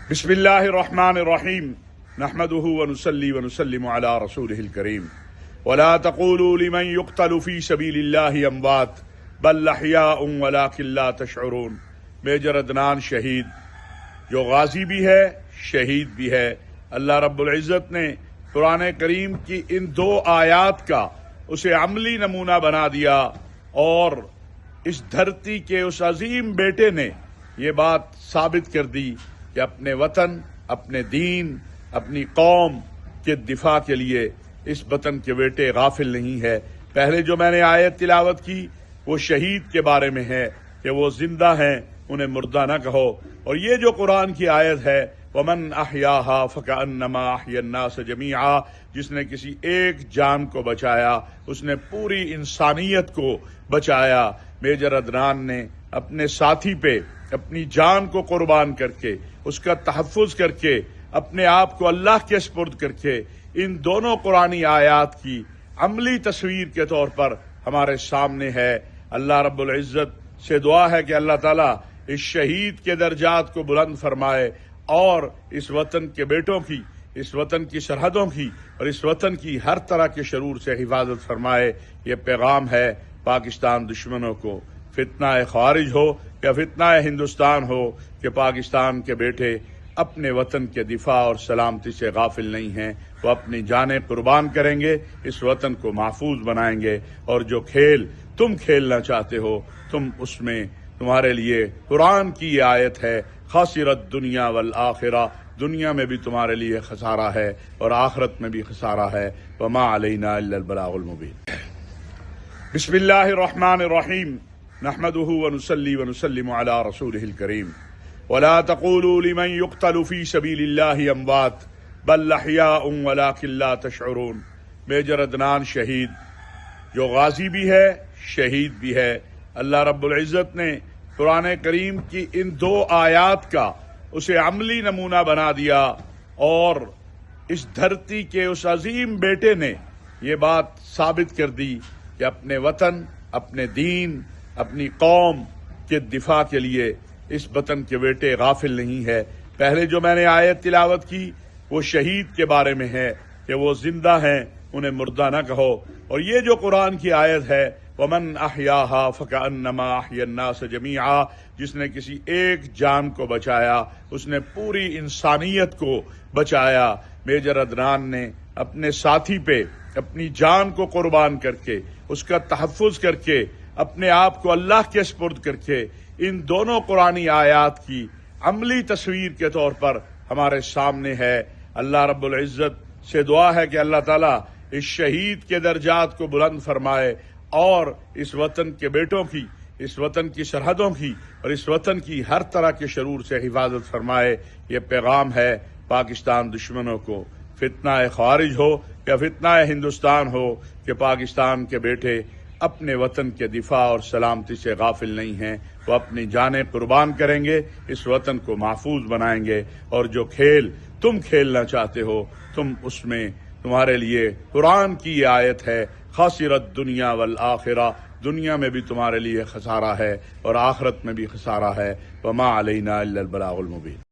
بسم اللہ الرحمن الرحیم نحمده ونصلی ونسلم علی رسولہ الکریم ولا تقولوا لمن يقتل في سبیل اللہ اموات بل احیاء ولکن لا تشعرون۔ میجر عدنان شہید جو غازی بھی ہے شہید بھی ہے۔ اللہ رب العزت نے قرآن کریم کی ان دو آیات کا اسے عملی نمونہ بنا دیا اور اس دھرتی کے اس عظیم بیٹے نے یہ بات ثابت کر دی کہ اپنے وطن، اپنے دین، اپنی قوم کے دفاع کے لیے اس وطن کے بیٹے غافل نہیں ہے۔ پہلے جو میں نے آیت تلاوت کی وہ شہید کے بارے میں ہے کہ وہ زندہ ہیں، انہیں مردہ نہ کہو، اور یہ جو قرآن کی آیت ہے وَمَنْ أَحْيَاهَا فَكَأَنَّمَا أَحْيَا النَّاسَ جَمِيعًا، جس نے کسی ایک جان کو بچایا اس نے پوری انسانیت کو بچایا۔ میجر عدنان نے اپنے ساتھی پہ اپنی جان کو قربان کر کے، اس کا تحفظ کر کے، اپنے آپ کو اللہ کے سپرد کر کے ان دونوں قرآنی آیات کی عملی تصویر کے طور پر ہمارے سامنے ہے۔ اللہ رب العزت سے دعا ہے کہ اللہ تعالیٰ اس شہید کے درجات کو بلند فرمائے اور اس وطن کے بیٹوں کی، اس وطن کی سرحدوں کی اور اس وطن کی ہر طرح کے شرور سے حفاظت فرمائے۔ یہ پیغام ہے پاکستان دشمنوں کو، فتنہ خوارج ہو یا فتنہ ہندوستان ہو، کہ پاکستان کے بیٹے اپنے وطن کے دفاع اور سلامتی سے غافل نہیں ہیں۔ وہ اپنی جانیں قربان کریں گے، اس وطن کو محفوظ بنائیں گے، اور جو کھیل تم کھیلنا چاہتے ہو تم اس میں تمہارے لیے قرآن کی یہ آیت ہے، خاسرت دنیا والآخرہ، دنیا میں بھی تمہارے لیے خسارہ ہے اور آخرت میں بھی خسارہ ہے۔ وما علینا الا البلاغ المبین۔ بسم اللہ الرحمن الرحیم نحمده ونصلی ونسلم علی رسولہ الکریم ولا تقولوا لمن يقتل في سبیل اللہ اموات بل احیاء ولکن لا تشعرون۔ میجر عدنان شہید جو غازی بھی ہے شہید بھی ہے۔ اللہ رب العزت نے قرآن کریم کی ان دو آیات کا اسے عملی نمونہ بنا دیا اور اس دھرتی کے اس عظیم بیٹے نے یہ بات ثابت کر دی کہ اپنے وطن، اپنے دین، اپنی قوم کے دفاع کے لیے اس وطن کے بیٹے غافل نہیں ہے۔ پہلے جو میں نے آیت تلاوت کی وہ شہید کے بارے میں ہے کہ وہ زندہ ہیں، انہیں مردہ نہ کہو، اور یہ جو قرآن کی آیت ہے وَمَنْ أَحْيَاهَا فَكَأَنَّمَا أَحْيَا النَّاسَ جَمِيعًا، جس نے کسی ایک جان کو بچایا اس نے پوری انسانیت کو بچایا۔ میجر عدنان نے اپنے ساتھی پہ اپنی جان کو قربان کر کے، اس کا تحفظ کر کے، اپنے آپ کو اللہ کے سپرد کر کے ان دونوں قرآنی آیات کی عملی تصویر کے طور پر ہمارے سامنے ہے۔ اللہ رب العزت سے دعا ہے کہ اللہ تعالیٰ اس شہید کے درجات کو بلند فرمائے اور اس وطن کے بیٹوں کی، اس وطن کی سرحدوں کی اور اس وطن کی ہر طرح کے شرور سے حفاظت فرمائے۔ یہ پیغام ہے پاکستان دشمنوں کو، فتنہ خوارج ہو یا فتنہ ہندوستان ہو، کہ پاکستان کے بیٹے اپنے وطن کے دفاع اور سلامتی سے غافل نہیں ہیں۔ وہ اپنی جانیں قربان کریں گے، اس وطن کو محفوظ بنائیں گے، اور جو کھیل تم کھیلنا چاہتے ہو تم اس میں تمہارے لیے قرآن کی یہ آیت ہے، خاسرت دنیا والآخرہ، دنیا میں بھی تمہارے لیے خسارہ ہے اور آخرت میں بھی خسارہ ہے۔ وما علینا الا البلاغ المبین۔